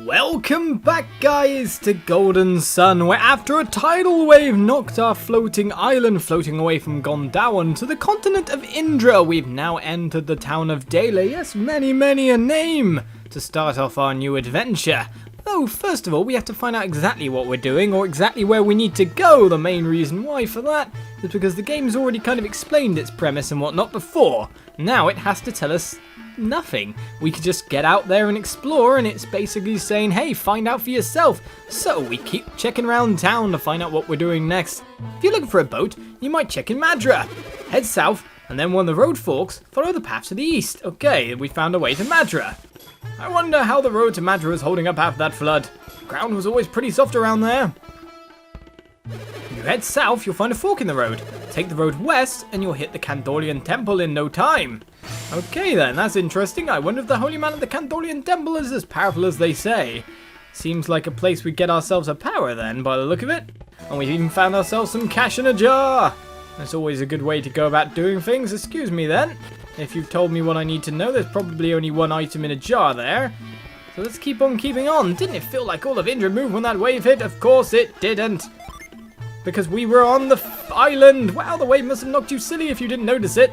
Welcome back, guys, to Golden Sun, where after a tidal wave knocked our floating island floating away from Gondawan to the continent of Indra, we've now entered the town of Daila. Yes, many a name to start off our new adventure. Though, first of all, we have to find out exactly what we're doing, or exactly where we need to go. The main reason why for that is because the game's already kind of explained its premise and whatnot before. Now it has to tell us nothing. We could just get out there and explore, and it's basically saying, hey, find out for yourself. So we keep checking around town to find out what we're doing next. If you're looking for a boat, you might check in Madra. Head south, and then when the road forks, follow the path to the east. Okay, we found a way to Madra. I wonder how the road to Madra is holding up after that flood. The ground was always pretty soft around there. If you head south, you'll find a fork in the road. Take the road west, and you'll hit the Kandorian Temple in no time. Okay then, that's interesting. I wonder if the holy man at the Kandorian Temple is as powerful as they say. Seems like a place we'd get ourselves a power then, by the look of it. And we've even found ourselves some cash in a jar. That's always a good way to go about doing things. Excuse me then. If you've told me what I need to know, there's probably only one item in a jar there. So let's keep on keeping on. Didn't it feel like all of Indra moved when that wave hit? Of course it didn't. Because we were on the island. Wow, the wave must have knocked you silly if you didn't notice it.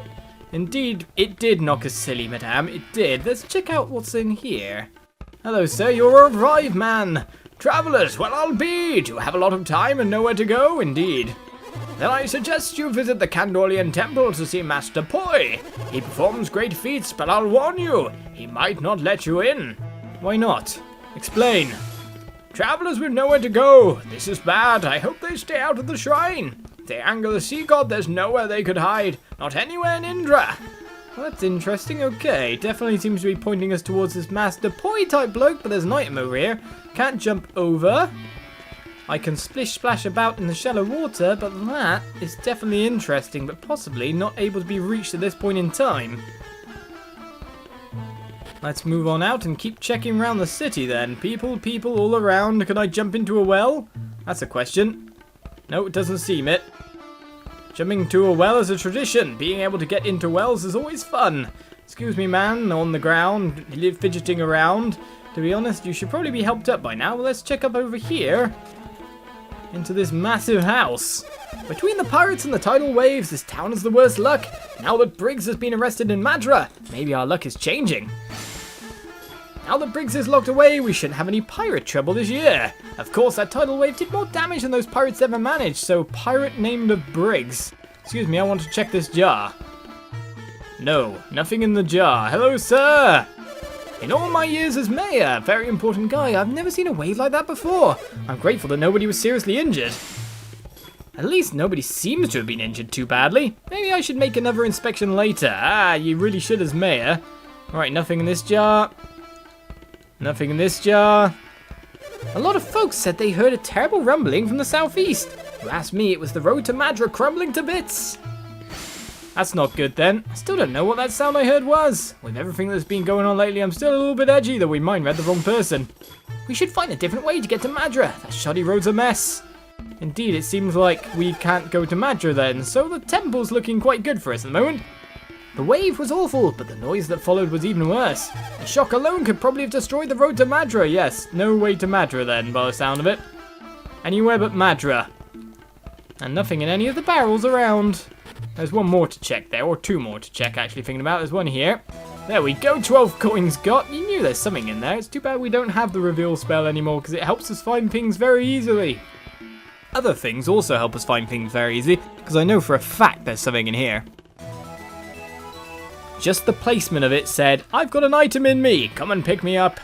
Indeed, it did knock us silly, madame. It did. Let's check out what's in here. Hello, sir. You're a arrived man. Travellers, well, I'll be. Do you have a lot of time and nowhere to go? Indeed. Then I suggest you visit the Kandorian Temple to see Master Poi. He performs great feats, but I'll warn you, he might not let you in. Why not? Explain. Travellers with nowhere to go. This is bad. I hope they stay out of the shrine. If they anger the sea god, there's nowhere they could hide. Not anywhere in Indra. Well, that's interesting. Okay, definitely seems to be pointing us towards this Master Poi type bloke, but there's an item over here. Can't jump over. I can splish splash about in the shallow water, but that is definitely interesting, but possibly not able to be reached at this point in time. Let's move on out and keep checking around the city then. People all around. Can I jump into a well? That's a question. No, it doesn't seem it. Jumping into a well is a tradition. Being able to get into wells is always fun. Excuse me, man, on the ground, fidgeting around. To be honest, you should probably be helped up by now. Well, let's check up over here. Into this massive house. Between the pirates and the tidal waves, this town is the worst luck. Now that Briggs has been arrested in Madra, maybe our luck is changing. Now that Briggs is locked away, we shouldn't have any pirate trouble this year. Of course, that tidal wave did more damage than those pirates ever managed, so pirate named of Briggs. Excuse me, I want to check this jar. No, nothing in the jar. Hello, sir. In all my years as mayor, very important guy, I've never seen a wave like that before. I'm grateful that nobody was seriously injured. At least nobody seems to have been injured too badly. Maybe I should make another inspection later. Ah, you really should as mayor. Alright, nothing in this jar. Nothing in this jar. A lot of folks said they heard a terrible rumbling from the southeast. You asked me, it was the road to Madra crumbling to bits. That's not good then. I still don't know what that sound I heard was. With everything that's been going on lately, I'm still a little bit edgy, though we might read the wrong person. We should find a different way to get to Madra. That shoddy road's a mess. Indeed, it seems like we can't go to Madra then, so the temple's looking quite good for us at the moment. The wave was awful, but the noise that followed was even worse. The shock alone could probably have destroyed the road to Madra. Yes, no way to Madra then, by the sound of it. Anywhere but Madra. And nothing in any of the barrels around. There's one more to check there, or two more to check actually thinking about. There's one here. There we go, 12 coins got. You knew there's something in there. It's too bad we don't have the reveal spell anymore because it helps us find things very easily. Other things also help us find things very easily because I know for a fact there's something in here. Just the placement of it said, I've got an item in me, come and pick me up.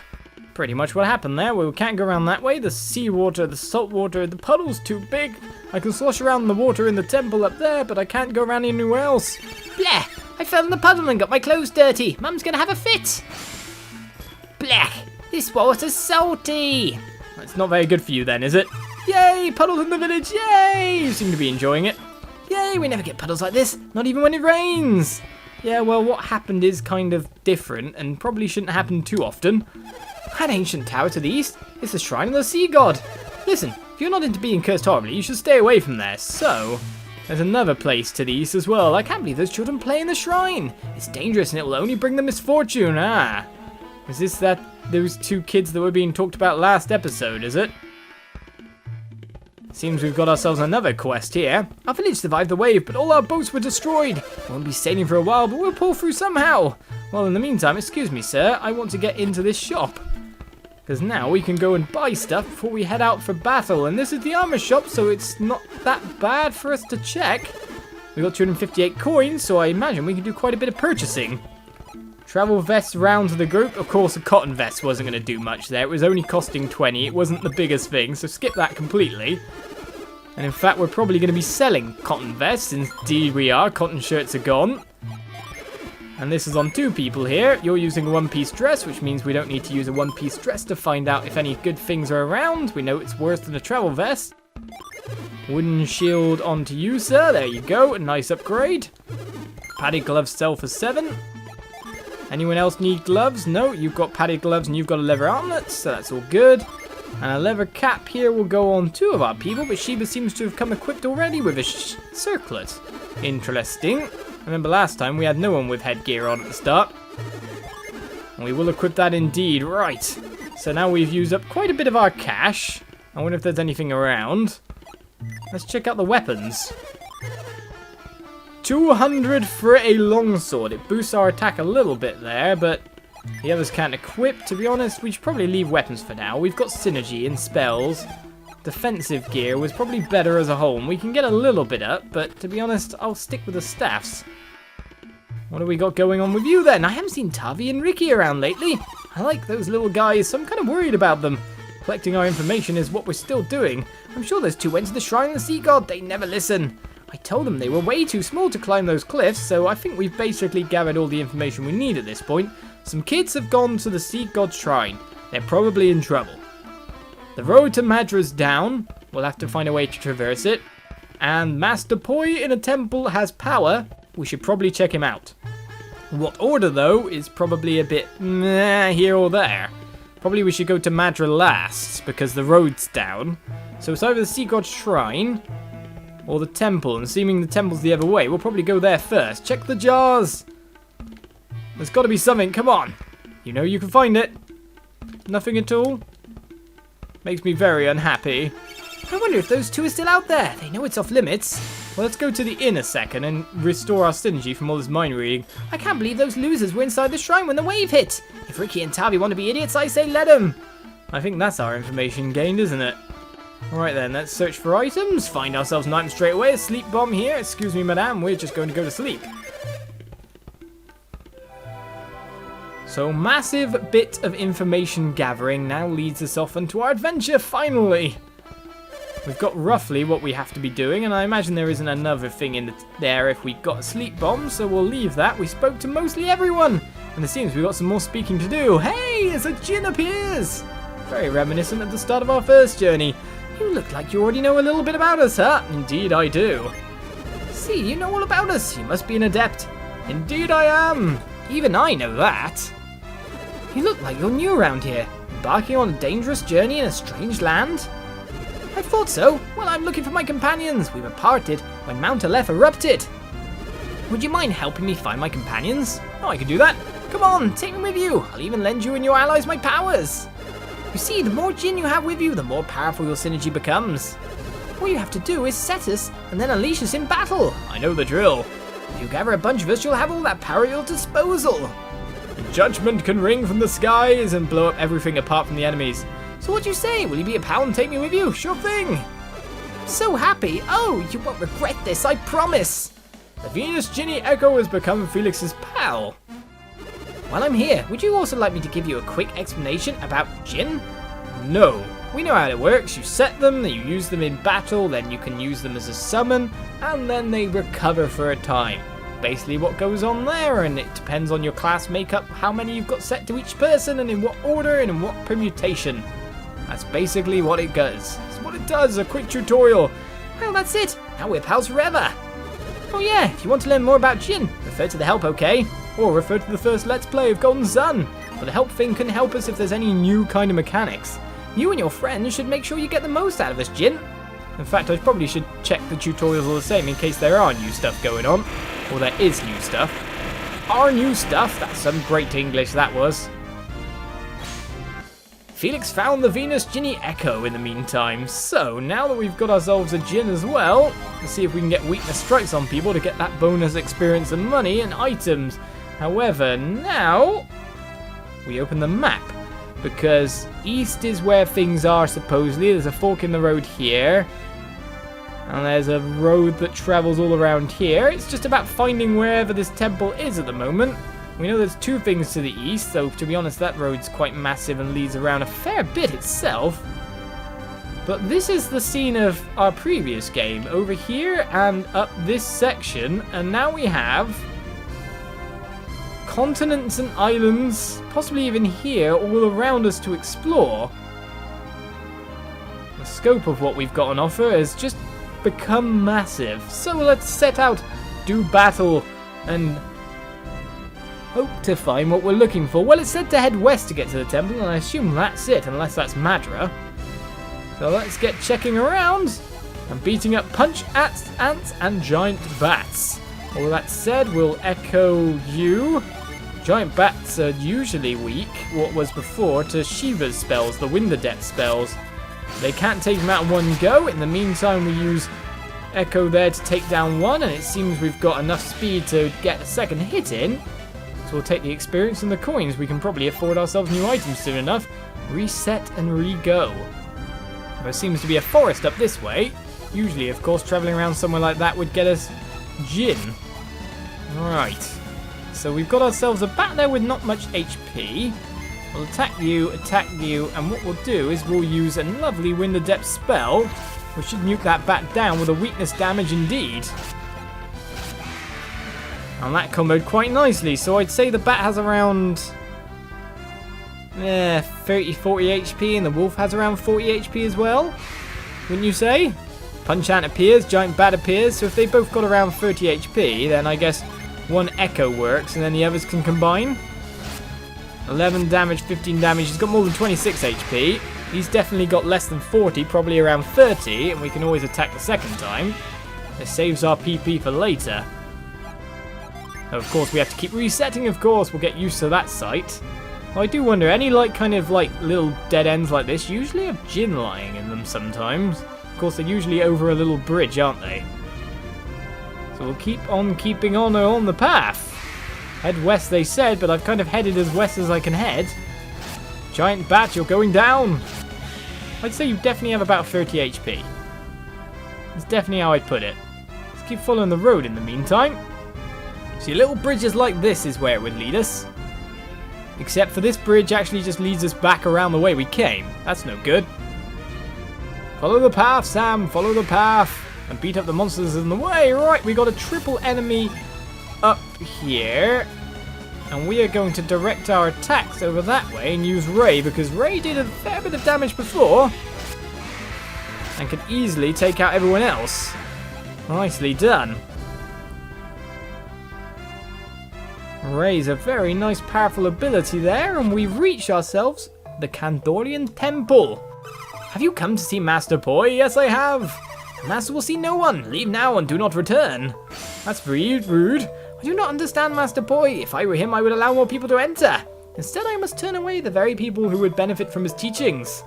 Pretty much what happened there. We can't go around that way. The seawater, the salt water, the puddle's too big. I can slosh around the water in the temple up there, but I can't go around anywhere else. Blech! I fell in the puddle and got my clothes dirty. Mum's gonna have a fit. Blech! This water's salty. It's not very good for you then, is it? Yay! Puddles in the village! Yay! You seem to be enjoying it. Yay! We never get puddles like this. Not even when it rains. Yeah, well, what happened is kind of different and probably shouldn't happen too often. That ancient tower to the east is the shrine of the sea god. Listen, if you're not into being cursed horribly, you should stay away from there. So, there's another place to the east as well. I can't believe those children play in the shrine. It's dangerous and it will only bring them misfortune. Ah, is this that those two kids that were being talked about last episode, is it? Seems we've got ourselves another quest here. Our village survived the wave, but all our boats were destroyed. We won't be sailing for a while, but we'll pull through somehow. Well, in the meantime, excuse me, sir, I want to get into this shop. Because now we can go and buy stuff before we head out for battle. And this is the armor shop, so it's not that bad for us to check. We got 258 coins, so I imagine we can do quite a bit of purchasing. Travel vests round to the group. Of course, a cotton vest wasn't going to do much there. It was only costing 20. It wasn't the biggest thing, so skip that completely. And in fact, we're probably going to be selling cotton vests. Indeed we are. Cotton shirts are gone. And this is on 2 people here. You're using a one-piece dress, which means we don't need to use a one-piece dress to find out if any good things are around. We know it's worse than a travel vest. Wooden shield onto you, sir. There you go. A nice upgrade. Padded gloves sell for 7. Anyone else need gloves? No, you've got padded gloves and you've got a leather armlet, so that's all good. And a leather cap here will go on 2 of our people, but Sheba seems to have come equipped already with a circlet. Interesting. Remember last time we had no one with headgear on at the start. And we will equip that indeed. Right. So now we've used up quite a bit of our cash. I wonder if there's anything around. Let's check out the weapons. 200 for a longsword. It boosts our attack a little bit there, but the others can't equip. To be honest, we should probably leave weapons for now. We've got synergy and spells. Defensive gear was probably better as a whole. And we can get a little bit up, but to be honest, I'll stick with the staffs. What have we got going on with you then? I haven't seen Tavi and Ricky around lately. I like those little guys, so I'm kind of worried about them. Collecting our information is what we're still doing. I'm sure those 2 went to the shrine of the sea god. They never listen. I told them they were way too small to climb those cliffs, so I think we've basically gathered all the information we need at this point. Some kids have gone to the sea god's shrine. They're probably in trouble. The road to Madra's down. We'll have to find a way to traverse it. And Master Poi in a temple has power. We should probably check him out. What order, though, is probably a bit meh here or there. Probably we should go to Madra last, because the road's down. So it's either the sea god's shrine or the temple, and assuming the temple's the other way, we'll probably go there first. Check the jars. There's got to be something. Come on. You know you can find it. Nothing at all. Makes me very unhappy. I wonder if those 2 are still out there. They know it's off limits. Well, let's go to the inn a second and restore our synergy from all this mind reading. I can't believe those losers were inside the shrine when the wave hit. If Ricky and Tavi want to be idiots, I say let them. I think that's our information gained, isn't it? Alright then, let's search for items. Find ourselves an item straight away. A sleep bomb here. Excuse me, madame. We're just going to go to sleep. So, massive bit of information gathering now leads us off into our adventure, finally. We've got roughly what we have to be doing, and I imagine there isn't another thing in there if we got a sleep bomb, so we'll leave that. We spoke to mostly everyone, and it seems we've got some more speaking to do. Hey, as a Djinn appears! Very reminiscent of the start of our first journey. You look like you already know a little bit about us, huh? Indeed I do. See, you know all about us. You must be an adept. Indeed I am. Even I know that. You look like you're new around here, embarking on a dangerous journey in a strange land. I thought so. Well, I'm looking for my companions. We were parted when Mount Aleph erupted. Would you mind helping me find my companions? Oh, I can do that. Come on, take me with you. I'll even lend you and your allies my powers. You see, the more Djinn you have with you, the more powerful your synergy becomes. All you have to do is set us and then unleash us in battle. I know the drill. If you gather a bunch of us, you'll have all that power at your disposal. Judgment can ring from the skies and blow up everything apart from the enemies. So what do you say? Will you be a pal and take me with you? Sure thing. So happy. Oh, you won't regret this, I promise. The Venus Djinn Echo has become Felix's pal. While I'm here, would you also like me to give you a quick explanation about Djinn? No. We know how it works. You set them, then you use them in battle, then you can use them as a summon, and then they recover for a time. Basically what goes on there, and it depends on your class makeup, how many you've got set to each person, and in what order, and in what permutation. That's basically what it does. It's what it does, a quick tutorial. Well, that's it. Now we're pals forever. Oh yeah, if you want to learn more about Djinn, refer to the help, okay? Or refer to the first Let's Play of Golden Sun. But the help thing can help us if there's any new kind of mechanics. You and your friends should make sure you get the most out of this Djinn. In fact, I probably should check the tutorials all the same in case there are new stuff going on. Or there is new stuff. Our new stuff, that's some great English that was. Felix found the Venus Djinn Echo in the meantime. So, now that we've got ourselves a Djinn as well, let's see if we can get weakness strikes on people to get that bonus experience and money and items. However, now we open the map, because east is where things are supposedly. There's a fork in the road here, and there's a road that travels all around here. It's just about finding wherever this temple is at the moment. We know there's two things to the east, so to be honest, that road's quite massive and leads around a fair bit itself. But this is the scene of our previous game, over here and up this section, and now we have continents and islands, possibly even here, all around us to explore. The scope of what we've got on offer has just become massive. So let's set out, do battle, and hope to find what we're looking for. Well, it said to head west to get to the temple, and I assume that's it, unless that's Madra. So let's get checking around and beating up punch ants and giant bats. All that said, we'll echo you. Giant bats are usually weak, what was before, to Shiva's spells, the Wind Adept spells. They can't take them out in one go. In the meantime, we use Echo there to take down one, and it seems we've got enough speed to get a second hit in. So we'll take the experience and the coins. We can probably afford ourselves new items soon enough. Reset and re-go. There seems to be a forest up this way. Usually, of course, traveling around somewhere like that would get us Djinn. Right. So we've got ourselves a bat there with not much HP. We'll attack you, and what we'll do is we'll use a lovely Wind Adept spell, which should nuke that bat down with a weakness damage indeed. And that comboed quite nicely, so I'd say the bat has around 30-40 HP, and the wolf has around 40 HP as well, wouldn't you say? Punch Ant appears, Giant Bat appears, so if they both got around 30 HP, then I guess one Echo works, and then the others can combine. 11 damage, 15 damage, he's got more than 26 HP. He's definitely got less than 40, probably around 30, and we can always attack the second time. It saves our PP for later. Of course, we have to keep resetting, of course. We'll get used to that sight. Well, I do wonder, any little dead ends like this usually have Djinn lying in them sometimes. Of course, they're usually over a little bridge, aren't they? So we'll keep on keeping on the path. Head west, they said, but I've kind of headed as west as I can head. Giant bat, you're going down. I'd say you definitely have about 30 HP. That's definitely how I'd put it. Let's keep following the road in the meantime. See, little bridges like this is where it would lead us. Except for this bridge actually just leads us back around the way we came. That's no good. Follow the path, Sam. Follow the path. And beat up the monsters in the way. Right, we got a triple enemy up here. And we are going to direct our attacks over that way and use Ray, because Ray did a fair bit of damage before. And could easily take out everyone else. Nicely done. Ray's a very nice powerful ability there, and we've reached ourselves the Kandorian Temple. Have you come to see Master Poi? Yes, I have. Master will see no one. Leave now and do not return. That's rude. I do not understand Master Poi. If I were him, I would allow more people to enter. Instead, I must turn away the very people who would benefit from his teachings.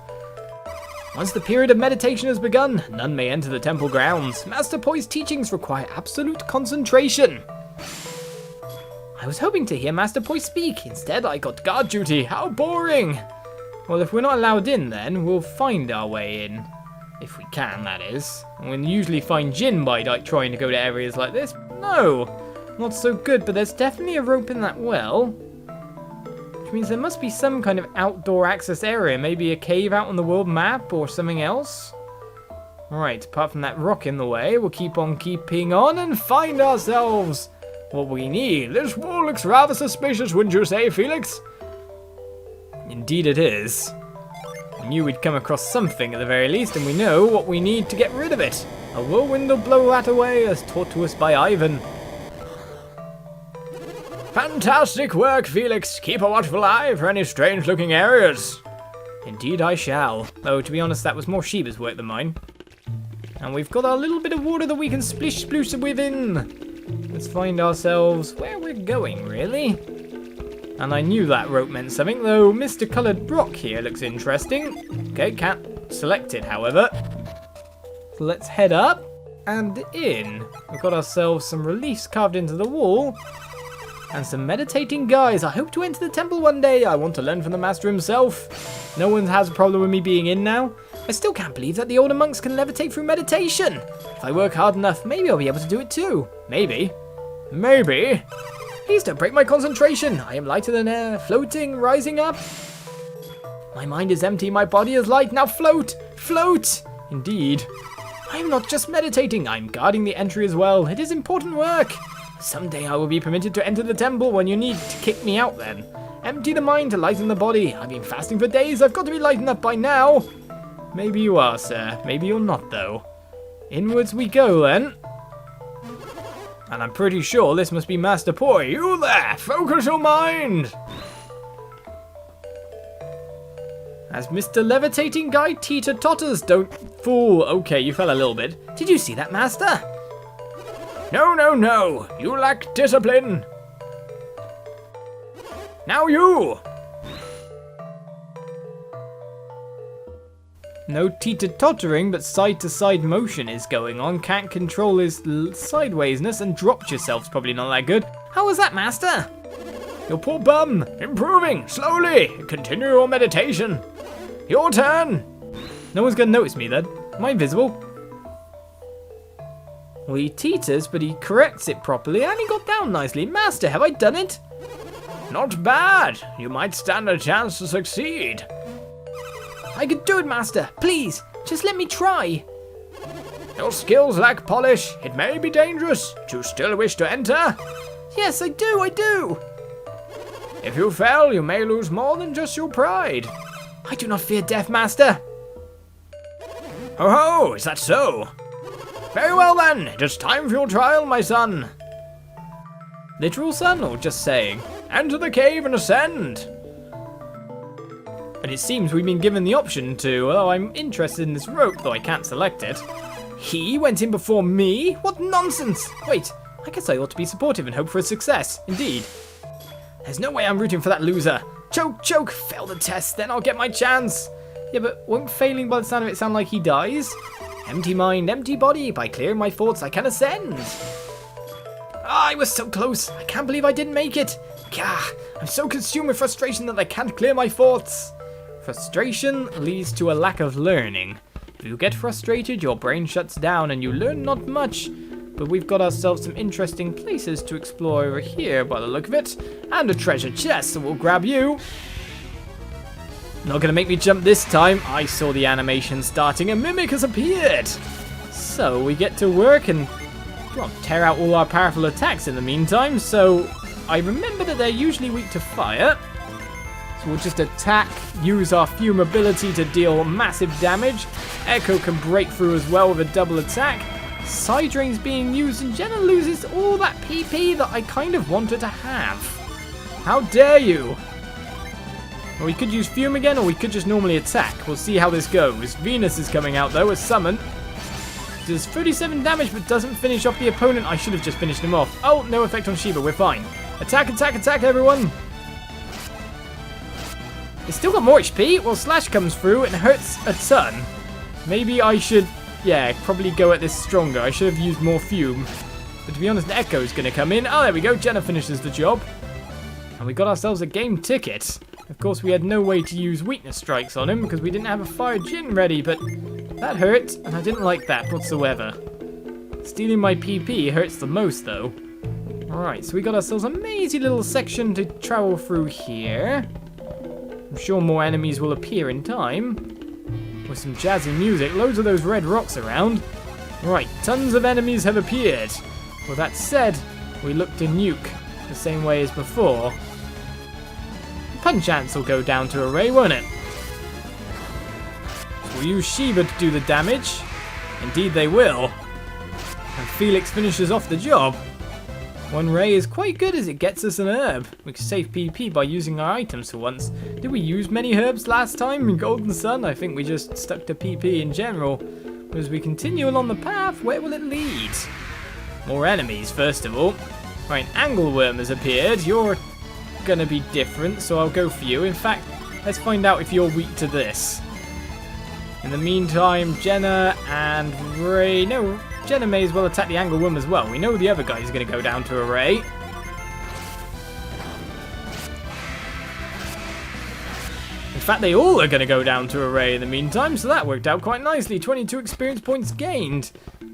Once the period of meditation has begun, none may enter the temple grounds. Master Poi's teachings require absolute concentration. I was hoping to hear Master Poi speak. Instead, I got guard duty. How boring. Well, if we're not allowed in, then we'll find our way in. If we can, that is. And we'll usually find Djinn by trying to go to areas like this. No, not so good, but there's definitely a rope in that well. Which means there must be some kind of outdoor access area. Maybe a cave out on the world map or something else. Alright, apart from that rock in the way, we'll keep on keeping on and find ourselves what we need. This wall looks rather suspicious, wouldn't you say, Felix? Indeed it is. I knew we'd come across something at the very least, and we know what we need to get rid of it. A whirlwind will blow that away, as taught to us by Ivan. Fantastic work, Felix. Keep a watchful eye for any strange-looking areas. Indeed I shall. Though, to be honest, that was more Sheba's work than mine. And we've got our little bit of water that we can splish-sploose within. Let's find ourselves where we're going, really. And I knew that rope meant something, though Mr. Coloured Rock here looks interesting. Okay, can't select it, however. So let's head up and in. We've got ourselves some reliefs carved into the wall. And some meditating guys. I hope to enter the temple one day. I want to learn from the master himself. No one has a problem with me being in now. I still can't believe that the older monks can levitate through meditation. If I work hard enough, maybe I'll be able to do it too. Maybe. Maybe. Please don't break my concentration. I am lighter than air, floating, rising up. My mind is empty, my body is light. Now float! Float! Indeed. I am not just meditating, I am guarding the entry as well. It is important work. Someday I will be permitted to enter the temple when you need to kick me out then. Empty the mind to lighten the body. I've been fasting for days, I've got to be lightened up by now. Maybe you are, sir. Maybe you're not, though. Inwards we go, then. And I'm pretty sure this must be Master Poi. You there! Focus your mind! As Mr. Levitating Guy teeter-totters, don't fool. Okay, you fell a little bit. Did you see that, Master? No, no, no. You lack discipline. Now you! No teeter-tottering, but side-to-side motion is going on. Can't control his sidewaysness, and dropped yourself's probably not that good. How was that, Master? Your poor bum. Improving, slowly. Continue your meditation. Your turn. No one's gonna notice me then. Am I invisible? Well, he teeters, but he corrects it properly, and he got down nicely. Master, have I done it? Not bad. You might stand a chance to succeed. I could do it, Master. Please, just let me try. Your skills lack polish. It may be dangerous. Do you still wish to enter? Yes, I do. If you fail, you may lose more than just your pride. I do not fear death, Master. Ho ho, is that so? Very well then, it is time for your trial, my son. Literal son, or just saying? Enter the cave and ascend. And it seems we've been given the option to, oh, I'm interested in this rope, though I can't select it. He went in before me? What nonsense! Wait, I guess I ought to be supportive and hope for a success. Indeed. There's no way I'm rooting for that loser. Choke, fail the test, then I'll get my chance. Yeah, but won't failing by the sound of it sound like he dies? Empty mind, empty body. By clearing my thoughts, I can ascend. Ah, I was so close. I can't believe I didn't make it. Gah, I'm so consumed with frustration that I can't clear my thoughts. Frustration leads to a lack of learning. If you get frustrated, your brain shuts down and you learn not much. But we've got ourselves some interesting places to explore over here by the look of it. And a treasure chest that will grab you. Not gonna make me jump this time. I saw the animation starting. A mimic has appeared. So we get to work and, well, tear out all our powerful attacks in the meantime. So I remember that they're usually weak to fire. So we'll just attack, use our fume ability to deal massive damage. Echo can break through as well with a double attack. Side drain's being used and Jenna loses all that PP that I kind of wanted to have. How dare you! Well, we could use fume again, or we could just normally attack. We'll see how this goes. Venus is coming out though, as summon. Does 37 damage but doesn't finish off the opponent. I should have just finished him off. Oh, no effect on Shiva, we're fine. Attack, everyone! It's still got more HP. Well, Slash comes through and hurts a ton. Maybe I should, probably go at this stronger. I should have used more fume. But to be honest, Echo's going to come in. Oh, there we go. Jenna finishes the job. And we got ourselves a game ticket. Of course, we had no way to use weakness strikes on him because we didn't have a fire Djinn ready, but that hurt, and I didn't like that whatsoever. Stealing my PP hurts the most, though. Alright, so we got ourselves a mazy little section to travel through here. I'm sure more enemies will appear in time. With some jazzy music, loads of those red rocks around. Right, tons of enemies have appeared. With that said, we look to nuke the same way as before. Punch ants will go down to array, won't it? So we'll use Shiva to do the damage. Indeed they will. And Felix finishes off the job. One ray is quite good as it gets us an herb. We can save PP by using our items for once. Did we use many herbs last time in Golden Sun? I think we just stuck to PP in general. But as we continue along the path, where will it lead? More enemies, first of all. Right, Angleworm has appeared. You're going to be different, so I'll go for you. In fact, let's find out if you're weak to this. In the meantime, Jenna and Ray... No, Jenna may as well attack the Angle Worm as well. We know the other guy's going to go down to a Ray. In fact, they all are going to go down to a Ray in the meantime, so that worked out quite nicely. 22 experience points gained.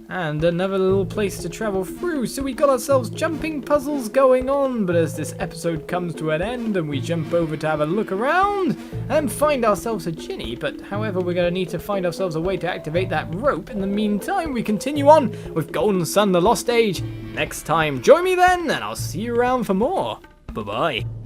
And another little place to travel through. So we got ourselves jumping puzzles going on. But as this episode comes to an end and we jump over to have a look around and find ourselves a Ginny. But however, we're going to need to find ourselves a way to activate that rope. In the meantime, we continue on with Golden Sun, The Lost Age. Next time, join me then, and I'll see you around for more. Bye-bye.